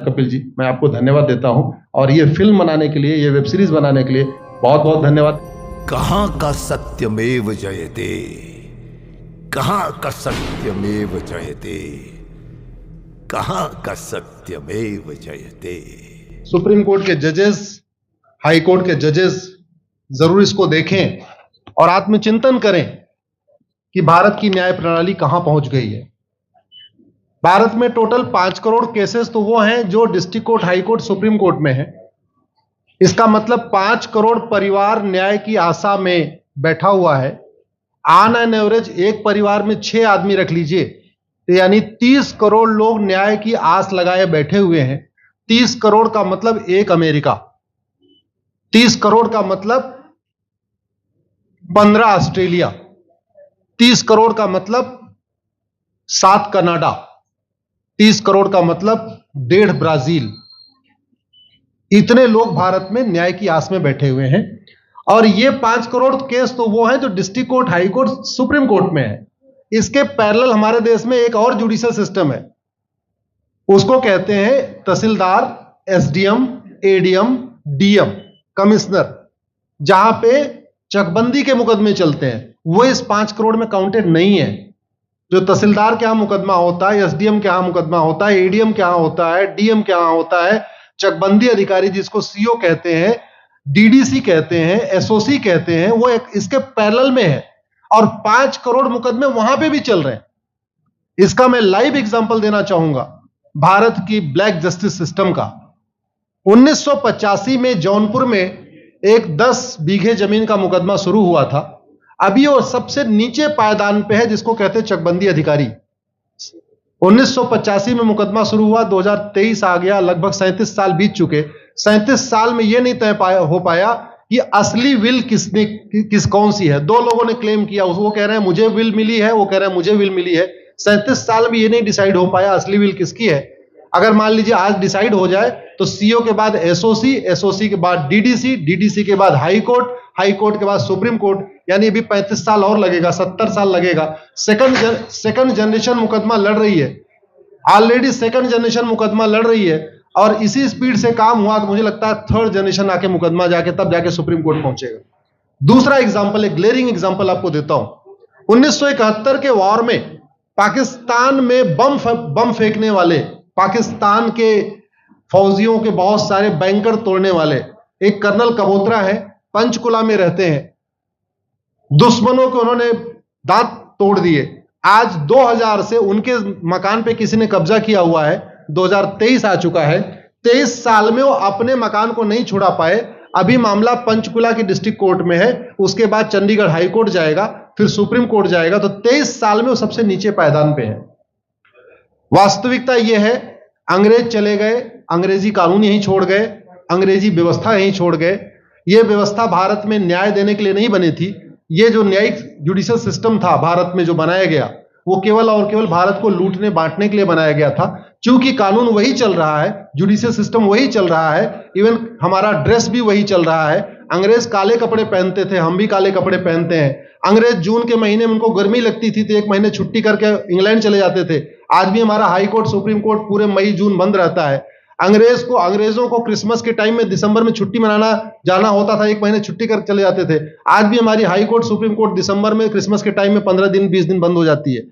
कपिल जी, मैं आपको धन्यवाद देता हूं और ये फिल्म बनाने के लिए, ये वेब सीरीज बनाने के लिए बहुत बहुत धन्यवाद। कहां का सत्यमेव जयते, कहां का सत्यमेव जयते, कहां का सत्यमेव जयते। सुप्रीम कोर्ट के जजेस, हाई कोर्ट के जजेस जरूर इसको देखें और आत्मचिंतन करें कि भारत की न्याय प्रणाली कहां पहुंच गई है। भारत में टोटल 5 करोड़ केसेस तो वो हैं जो district court, high court, supreme court में है। इसका मतलब 5 करोड़ परिवार न्याय की आशा में बैठा हुआ है। ऑन एन एवरेज एक परिवार में 6 आदमी रख लीजिए, तो यानी 30 करोड़ लोग न्याय की आस लगाए बैठे हुए हैं। 30 करोड़ का मतलब एक अमेरिका, 30 करोड़ का मतलब 15 ऑस्ट्रेलिया, 30 करोड़ का मतलब 7 कनाडा, 30 करोड़ का मतलब 1.5 ब्राजील। इतने लोग भारत में न्याय की आस में बैठे हुए हैं। और ये 5 करोड़ केस तो वो हैं जो district court, high court, supreme court में है। इसके पैरेलल हमारे देश में एक और जुडिशियल सिस्टम है, उसको कहते हैं तहसीलदार, एसडीएम, एडीएम, डीएम, कमिश्नर, जहां पे चकबंदी के मुकदमे चलते हैं। वो इस 5 करोड़ में काउंटेड नहीं है। जो तहसीलदार के यहां मुकदमा होता है, एसडीएम के यहां मुकदमा होता है, एडीएम के यहां होता है, डीएम के यहां होता है, चकबंदी अधिकारी जिसको सीओ कहते हैं, डीडीसी कहते हैं, एसओसी कहते हैं, वो इसके पैरेलल में है और 5 करोड़ मुकदमे वहां पे भी चल रहे हैं। इसका मैं लाइव एग्जांपल देना चाहूंगा भारत की ब्लैक जस्टिस सिस्टम का। 1985 में जौनपुर में एक 10 बीघे जमीन का मुकदमा शुरू हुआ था। अभी वो सबसे नीचे पायदान पे है, जिसको कहते हैं चकबंदी अधिकारी। 1985 में मुकदमा शुरू हुआ, 2023 आ गया, लगभग 37 साल बीत चुके। 37 साल में यह नहीं तय हो पाया कि असली विल कौन सी है। 2 लोगों ने क्लेम किया, वो कह रहे हैं मुझे विल मिली है, वो कह रहे हैं मुझे विल मिली है। 37 साल में यह नहीं डिसाइड हो पाया असली विल किसकी है। अगर मान लीजिए आज डिसाइड हो जाए तो सीओ के बाद एसओसी, एसओसी के बाद डीडीसी, डीडीसी के बाद हाई कोर्ट, हाई कोर्ट के बाद सुप्रीम कोर्ट, यानी अभी 35 साल और लगेगा, 70 साल लगेगा। सेकंड जनरेशन मुकदमा लड़ रही है, ऑलरेडी सेकंड जनरेशन मुकदमा लड़ रही है और इसी स्पीड से काम हुआ तो मुझे लगता है थर्ड जनरेशन आके मुकदमा तब जाके सुप्रीम कोर्ट पहुंचेगा। दूसरा एग्जांपल, एक ग्लेरिंग एग्जांपल आपको देता हूं। 1971 के वॉर में पाकिस्तान में बम फेंकने वाले, पाकिस्तान के फौजियों के बहुत सारे बैंकर तोड़ने वाले एक कर्नल कबोत्रा है, पंचकुला में रहते हैं। दुश्मनों को उन्होंने दांत तोड़ दिए। आज 2000 से उनके मकान पे किसी ने कब्जा किया हुआ है। 2023 आ चुका है, 23 साल में वो अपने मकान को नहीं छुड़ा पाए। अभी मामला पंचकुला की डिस्ट्रिक्ट कोर्ट में है, उसके बाद चंडीगढ़ हाई कोर्ट जाएगा, फिर सुप्रीम कोर्ट जाएगा। तो 23 साल में वो सबसे नीचे पायदान पे है। वास्तविकता यह है, अंग्रेज चले गए, अंग्रेजी कानून यहीं छोड़ गए, अंग्रेजी व्यवस्था यहीं छोड़ गए। यह व्यवस्था भारत में न्याय देने के लिए नहीं बनी थी। यह जो न्यायिक जुडिशियल सिस्टम था भारत में जो बनाया गया, वो केवल और केवल भारत को लूटने बांटने के लिए बनाया गया था। क्योंकि कानून वही चल रहा है, जुडिशियल सिस्टम वही चल रहा है, इवन हमारा ड्रेस भी वही चल रहा है। अंग्रेज काले कपड़े पहनते थे, हम भी काले कपड़े पहनते हैं। अंग्रेज जून के महीने में उनको गर्मी लगती थी तो 1 महीने छुट्टी करके इंग्लैंड चले जाते थे। आज भी हमारा हाई कोर्ट, सुप्रीम कोर्ट पूरे मई जून बंद रहता है। अंग्रेजों को क्रिसमस के टाइम में दिसंबर में छुट्टी मनाना जाना होता था, 1 महीने छुट्टी कर चले जाते थे। आज भी हमारी हाई कोर्ट, सुप्रीम कोर्ट दिसंबर में क्रिसमस के टाइम में 15 दिन 20 दिन बंद हो जाती है।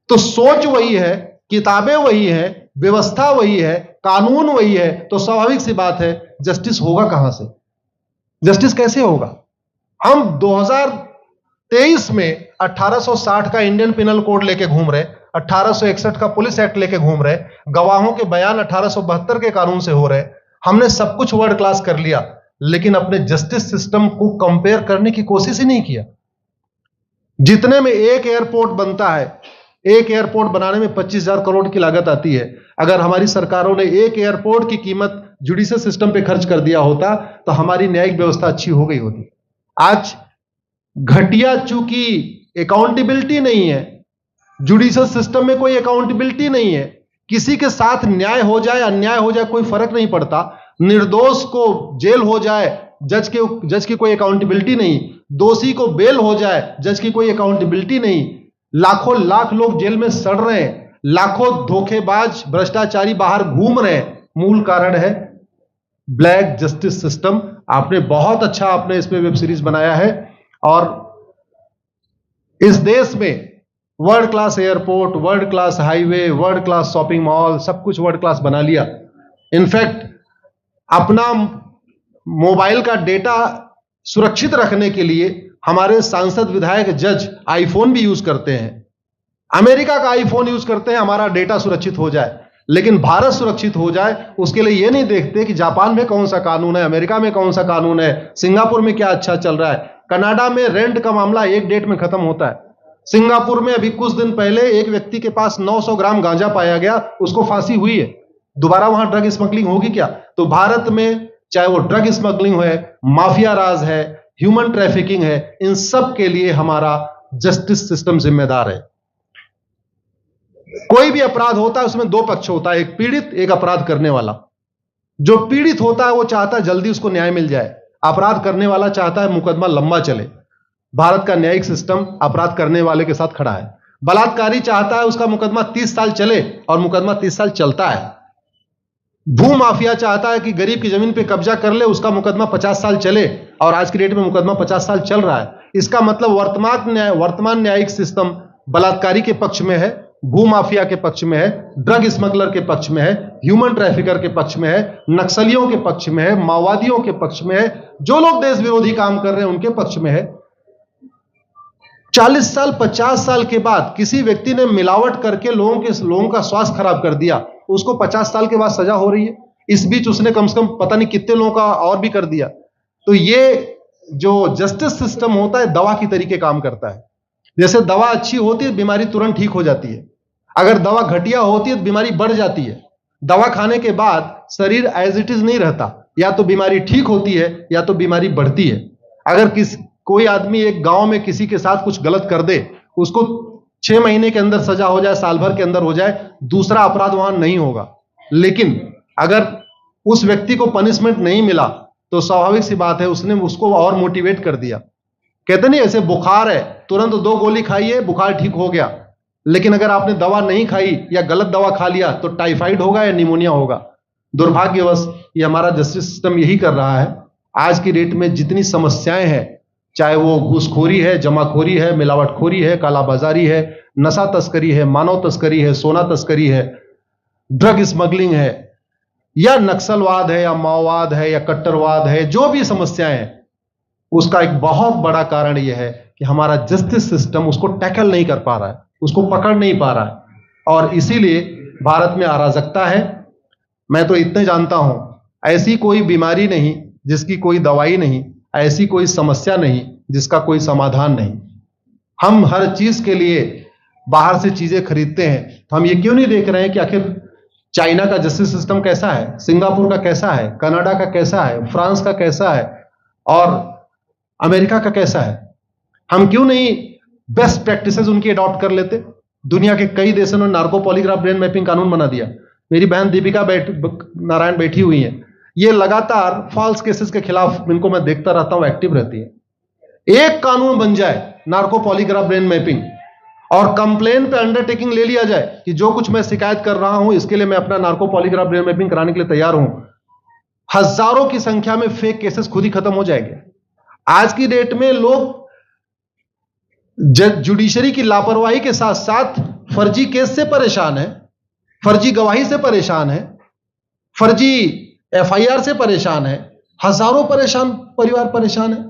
तो सोच वही है, किताबें वही है, व्यवस्था वही है, कानून वही है, तो स्वाभाविक सी बात है जस्टिस होगा कहां से? जस्टिस कैसे होगा? हम 2023 में 1860 का इंडियन पिनल कोड लेके घूम रहे, 1861 का पुलिस एक्ट लेके घूम रहे, गवाहों के बयान 1872 के कानून से हो रहे। हमने सब कुछ वर्ल्ड क्लास कर लिया, लेकिन अपने जस्टिस सिस्टम को कंपेयर करने की कोशिश ही नहीं किया। जितने में एक एयरपोर्ट बनता है, एक एयरपोर्ट बनाने में 25,000 करोड़ की लागत आती है। अगर हमारी सरकारों ने एक एयरपोर्ट की कीमत जुडिशियल सिस्टम पे खर्च कर दिया होता तो हमारी न्यायिक व्यवस्था अच्छी हो गई होती। आज घटिया, चूंकि अकाउंटेबिलिटी नहीं है, जुडिशियल सिस्टम में कोई अकाउंटेबिलिटी नहीं है, किसी के साथ न्याय हो जाए अन्याय हो जाए कोई फर्क नहीं पड़ता, निर्दोष को जेल हो जाए जज की कोई अकाउंटेबिलिटी नहीं, दोषी को बेल हो जाए जज की कोई अकाउंटेबिलिटी नहीं, लाख लोग जेल में सड़ रहे हैं, लाखों धोखेबाज भ्रष्टाचारी बाहर घूम रहे हैं, मूल कारण है ब्लैक जस्टिस सिस्टम। आपने बहुत अच्छा आपने इस पे वेब सीरीज बनाया है, और इस देश में world class airport, world class highway, world class shopping mall, सब कुछ वर्ल्ड क्लास बना लिया। इनफैक्ट अपना मोबाइल का डेटा सुरक्षित रखने के लिए हमारे सांसद, विधायक, जज आईफोन भी यूज करते हैं। अमेरिका का आईफोन यूज करते हैं हमारा डेटा सुरक्षित हो जाए, लेकिन भारत सुरक्षित हो जाए उसके लिए यह नहीं देखते कि जापान में कौन सा कानून है, अमेरिका में कौन सा कानून है, सिंगापुर में क्या अच्छा चल रहा है। कनाडा में रेंट का मामला एक डेट में खत्म होता है। सिंगापुर में अभी कुछ दिन पहले एक व्यक्ति के पास 900 ग्राम गांजा पाया गया, उसको फांसी हुई है। दोबारा वहां ड्रग स्मगलिंग होगी क्या? तो भारत में चाहे वो ड्रग स्मगलिंग है, माफिया राज है, ह्यूमन ट्रैफिकिंग है, इन सब के लिए हमारा जस्टिस सिस्टम जिम्मेदार है। कोई भी अपराध होता है उसमें दो पक्ष होता है, एक पीड़ित, एक अपराध करने वाला। जो पीड़ित होता है वो चाहता है जल्दी उसको न्याय मिल जाए, अपराध करने वाला चाहता है मुकदमा लंबा चले। भारत का न्यायिक सिस्टम अपराध करने वाले के साथ खड़ा है। बलात्कारी चाहता है उसका मुकदमा 30 साल चले, और मुकदमा 30 साल चलता है। भू माफिया चाहता है कि गरीब की जमीन पे कब्जा कर ले, उसका मुकदमा 50 साल चले, और आज की डेट में मुकदमा 50 साल चल रहा है। इसका मतलब वर्तमान न्यायिक सिस्टम बलात्कारी के पक्ष में है, भू माफिया के पक्ष में है, ड्रग स्मगलर के पक्ष में है, ह्यूमन ट्रैफिकर के पक्ष में है, नक्सलियों के पक्ष में है, माओवादियों के पक्ष में है, जो लोग देश विरोधी काम कर रहे हैं उनके पक्ष में है। 40 साल 50 साल के बाद किसी व्यक्ति ने मिलावट करके लोगों का स्वास्थ्य खराब कर दिया, उसको 50 साल के बाद सजा हो रही है। इस बीच उसने कम से कम पता नहीं कितने लोगों का और भी कर दिया। तो ये जो जस्टिस सिस्टम होता है दवा की तरीके काम करता है। जैसे दवा अच्छी होती है बीमारी तुरंत ठीक हो जाती है, अगर दवा घटिया होती है तो बीमारी बढ़ जाती है। दवा खाने के बाद शरीर एज इट इज नहीं रहता, या तो बीमारी ठीक होती है या तो बीमारी बढ़ती है। अगर कोई आदमी एक गांव में किसी के साथ कुछ गलत कर दे, उसको 6 महीने के अंदर सजा हो जाए, साल भर के अंदर हो जाए, दूसरा अपराध वहां नहीं होगा। लेकिन अगर उस व्यक्ति को पनिशमेंट नहीं मिला तो स्वाभाविक सी बात है उसने उसको और मोटिवेट कर दिया। कहते नहीं ऐसे बुखार है, तुरंत 2 गोली खाइए बुखार ठीक हो गया, लेकिन अगर आपने दवा नहीं खाई या गलत दवा खा लिया तो टाइफाइड होगा या निमोनिया होगा। दुर्भाग्यवश ये हमारा जस्टिस सिस्टम यही कर रहा है। आज की डेट में जितनी समस्याएं हैं, चाहे वो घूसखोरी है, जमाखोरी है, मिलावटखोरी है, कालाबाजारी है, नशा तस्करी है, मानव तस्करी है, सोना तस्करी है, ड्रग स्मगलिंग है, या नक्सलवाद है, या माओवाद है, या कट्टरवाद है, जो भी समस्याएं हैं, उसका एक बहुत बड़ा कारण यह है कि हमारा जस्टिस सिस्टम उसको टैकल नहीं कर पा रहा है, उसको पकड़ नहीं पा रहा है, और इसीलिए भारत में अराजकता है। मैं तो इतने जानता हूं, ऐसी कोई बीमारी नहीं जिसकी कोई दवाई नहीं, ऐसी कोई समस्या नहीं जिसका कोई समाधान नहीं। हम हर चीज के लिए बाहर से चीजें खरीदते हैं, तो हम ये क्यों नहीं देख रहे हैं कि आखिर चाइना का जस्टिस सिस्टम कैसा है, सिंगापुर का कैसा है, कनाडा का कैसा है, फ्रांस का कैसा है, और अमेरिका का कैसा है। हम क्यों नहीं बेस्ट प्रैक्टिसेस उनकी अडॉप्ट कर लेते। दुनिया के कई देशों ने नार्को पॉलीग्राफ ब्रेन मैपिंग कानून बना दिया। मेरी बहन दीपिका नारायण बैठी हुई है, ये लगातार फॉल्स केसेस के खिलाफ, इनको मैं देखता रहता हूं, एक्टिव रहती है। एक कानून बन जाए नार्को पॉलीग्राफ ब्रेन मैपिंग, और कंप्लेन पे अंडरटेकिंग ले लिया जाए कि जो कुछ मैं शिकायत कर रहा हूं इसके लिए मैं अपना नार्को पॉलीग्राफ ब्रेन मैपिंग कराने के लिए तैयार हूं, हजारों की संख्या में फेक केसेस खुद ही खत्म हो जाएंगे। आज की डेट में लोग जुडिशरी की लापरवाही के साथ साथ फर्जी केस से परेशान है, फर्जी गवाही से परेशान है, फर्जी एफआईआर से परेशान है, हजारों परिवार परेशान है।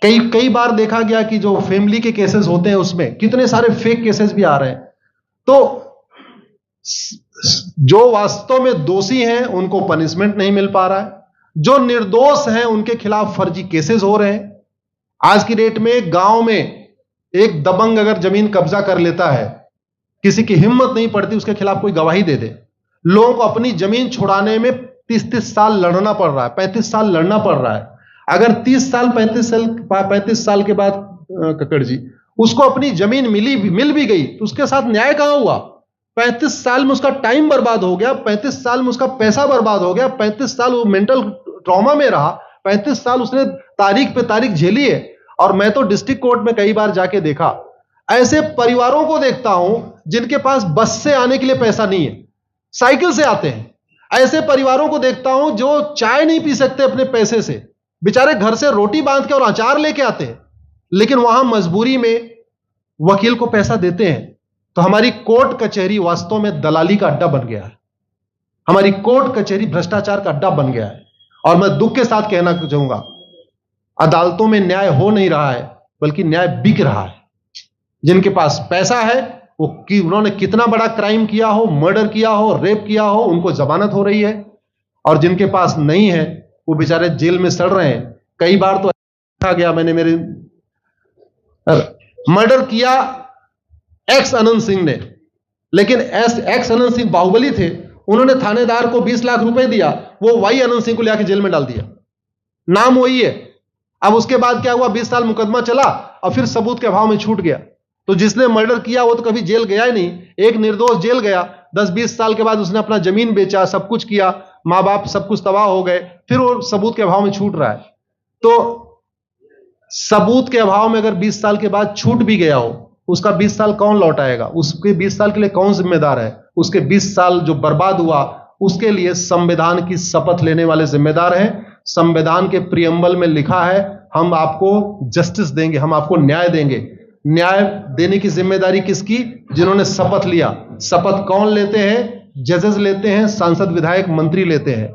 कई बार देखा गया कि जो फैमिली के केसेस होते हैं उसमें कितने सारे फेक केसेस भी आ रहे हैं। तो जो वास्तव में दोषी हैं उनको पनिशमेंट नहीं मिल पा रहा है, जो निर्दोष हैं उनके खिलाफ फर्जी केसेस हो रहे हैं। आज की डेट में गांव में एक दबंग अगर जमीन कब्जा कर लेता है, किसी की हिम्मत नहीं पड़ती उसके खिलाफ कोई गवाही दे दे। लोगों को अपनी जमीन छुड़ाने में 30 साल लड़ना पड़ रहा है, 35 साल लड़ना पड़ रहा है। अगर 30 साल 35 साल के बाद कक्कड़ जी उसको अपनी जमीन मिल भी गई तो उसके साथ न्याय कहां हुआ? 35 साल में उसका टाइम बर्बाद हो गया, 35 साल में उसका पैसा बर्बाद हो गया, 35 साल वो मेंटल ट्रॉमा में रहा, 35 साल उसने तारीख पे तारीख झेली है। और मैं तो डिस्ट्रिक्ट कोर्ट में कई बार जाके देखा, ऐसे परिवारों को देखता हूं जिनके पास बस से आने के लिए पैसा नहीं है, साइकिल से आते हैं। ऐसे परिवारों को देखता हूं जो चाय नहीं पी सकते अपने पैसे से, बेचारे घर से रोटी बांध के और अचार लेके आते हैं, लेकिन वहां मजबूरी में वकील को पैसा देते हैं। तो हमारी कोर्ट कचहरी वास्तव में दलाली का अड्डा बन गया है। हमारी कोर्ट कचहरी भ्रष्टाचार का अड्डा बन गया है। और मैं दुख के साथ कहना चाहूंगा, अदालतों में न्याय हो नहीं रहा है, बल्कि न्याय बिक रहा है। जिनके पास पैसा है, वो कि उन्होंने कितना बड़ा क्राइम किया हो, मर्डर किया हो, रेप किया हो, उनको जमानत हो रही है। और जिनके पास नहीं है, वो बेचारे जेल में सड़ रहे हैं। कई बार तो देखा गया, मैंने मेरे मर्डर किया एक्स अनंत सिंह ने, लेकिन एक्स अनंत सिंह बाहुबली थे, उन्होंने थानेदार को 20 लाख रुपए दिया, वो वाई अनंत सिंह को लेकर जेल में डाल दिया। नाम वही है। अब उसके बाद क्या हुआ, 20 साल मुकदमा चला और फिर सबूत के अभाव में छूट गया। तो जिसने मर्डर किया वो तो कभी जेल गया ही नहीं। एक निर्दोष जेल गया, 10-20 साल के बाद उसने अपना जमीन बेचा, सब कुछ किया, मां बाप सब कुछ तबाह हो गए, फिर वो सबूत के अभाव में छूट रहा है। तो सबूत के अभाव में अगर 20 साल के बाद छूट भी गया हो, उसका 20 साल कौन लौटाएगा? उसके 20 साल के लिए कौन जिम्मेदार है? उसके 20 साल जो बर्बाद हुआ, उसके लिए संविधान की शपथ लेने वाले जिम्मेदार हैं। संविधान के प्रियम्बल में लिखा है, हम आपको जस्टिस देंगे, हम आपको न्याय देंगे। न्याय देने की जिम्मेदारी किसकी? जिन्होंने शपथ लिया। शपथ कौन लेते हैं? जजेस लेते हैं, सांसद, विधायक, मंत्री लेते हैं।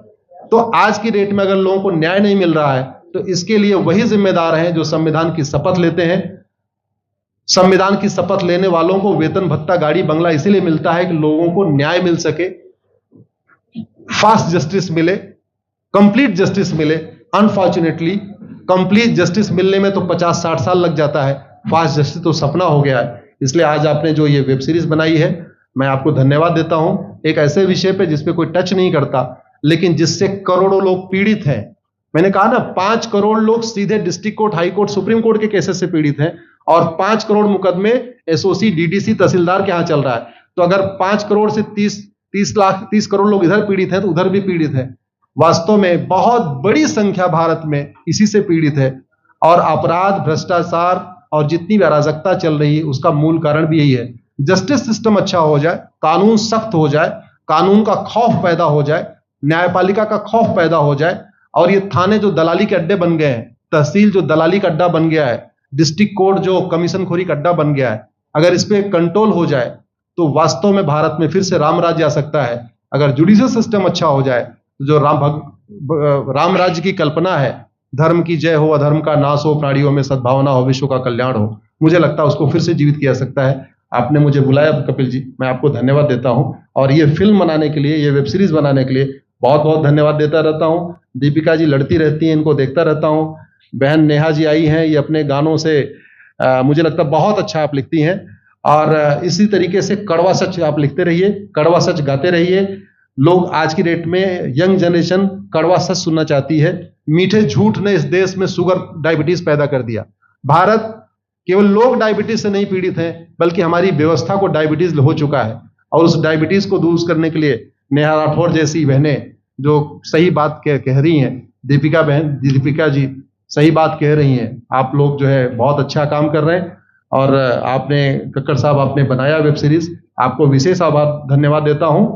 तो आज की डेट में अगर लोगों को न्याय नहीं मिल रहा है, तो इसके लिए वही जिम्मेदार हैं जो संविधान की शपथ लेते हैं। संविधान की शपथ लेने वालों को वेतन, भत्ता, गाड़ी, बंगला इसीलिए मिलता है कि लोगों को न्याय मिल सके, फास्ट जस्टिस मिले, कंप्लीट जस्टिस मिले। अनफॉर्चुनेटली कंप्लीट जस्टिस मिलने में तो 50-60 साल लग जाता है, फास्ट जस्टिस तो सपना हो गया है। इसलिए आज आपने जो ये वेब सीरीज बनाई है, मैं आपको धन्यवाद देता हूं। एक ऐसे विषय पे जिस पे कोई टच नहीं करता, लेकिन जिससे करोड़ों लोग पीड़ित हैं। मैंने कहा ना, 5 करोड़ लोग सीधे district court, high court, supreme court के केसेस से पीड़ित हैं, और 5 करोड़ मुकदमे एसओसी, डीडीसी, तहसीलदार के यहां चल रहा है। तो अगर 5 करोड़ से 30 करोड़ लोग इधर पीड़ित हैं, तो उधर भी पीड़ित है। वास्तव में बहुत बड़ी संख्या भारत में इसी से पीड़ित है। और अपराध, भ्रष्टाचार और जितनी भी अराजकता चल रही है, उसका मूल कारण भी यही है। जस्टिस सिस्टम अच्छा हो जाए, कानून सख्त हो जाए, कानून का खौफ पैदा हो जाए, न्यायपालिका का खौफ पैदा हो जाए, और ये थाने जो दलाली के अड्डे बन गए हैं, तहसील जो दलाली का अड्डा बन गया है, डिस्ट्रिक्ट कोर्ट जो कमीशनखोरी का अड्डा बन गया है, अगर इस पे कंट्रोल हो जाए तो वास्तव में भारत में फिर से राम राज्य आ सकता है। अगर जुडिशियल सिस्टम अच्छा हो जाए, तो जो राम राज्य की कल्पना है, धर्म की जय हो, अधर्म का नाश हो, प्राणियों में सद्भावना हो, विश्व का कल्याण हो, मुझे लगता है उसको फिर से जीवित किया सकता है। आपने मुझे बुलाया कपिल जी, मैं आपको धन्यवाद देता हूं। और ये फिल्म बनाने के लिए, ये वेब सीरीज बनाने के लिए बहुत बहुत धन्यवाद देता रहता हूं। दीपिका जी लड़ती रहती हैं, इनको देखता रहता हूं। बहन नेहा जी आई हैं, ये अपने गानों से मुझे लगता है बहुत अच्छा आप लिखती हैं। और इसी तरीके से कड़वा सच आप लिखते रहिए, कड़वा सच गाते रहिए। लोग आज की डेट में, यंग जनरेशन कड़वा सच सुनना चाहती है। मीठे झूठ ने इस देश में शुगर, डायबिटीज पैदा कर दिया। भारत केवल लोग डायबिटीज से नहीं पीड़ित हैं, बल्कि हमारी व्यवस्था को डायबिटीज हो चुका है। और उस डायबिटीज को दूर करने के लिए नेहा राठौर जैसी बहनें जो सही बात कह रही हैं, दीपिका जी सही बात कह रही हैं। आप लोग जो है बहुत अच्छा काम कर रहे हैं। और आपने, कक्कड़ साहब, आपने बनाया वेब सीरीज, आपको विशेष आभार, धन्यवाद देता हूं।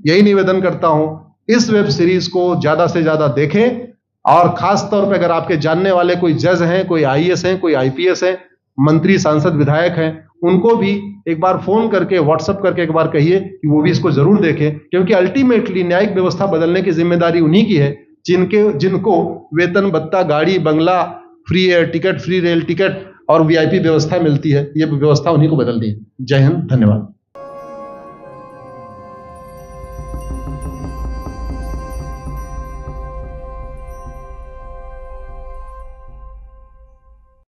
यही निवेदन करता हूं, इस वेब सीरीज को ज्यादा से ज्यादा देखें। और खास तौर पे अगर आपके जानने वाले कोई जज हैं, कोई आईएएस हैं, कोई आईपीएस हैं, मंत्री, सांसद, विधायक हैं, उनको भी एक बार फोन करके, व्हाट्सएप करके एक बार कहिए कि वो भी इसको जरूर देखें। क्योंकि अल्टीमेटली न्यायिक व्यवस्था बदलने की जिम्मेदारी उन्हीं की है जिनको वेतन, भत्ता, गाड़ी, बंगला, free air ticket, free rail ticket और वीआईपी व्यवस्था मिलती है। ये व्यवस्था उन्हीं को बदलनी है। जय हिंद, धन्यवाद।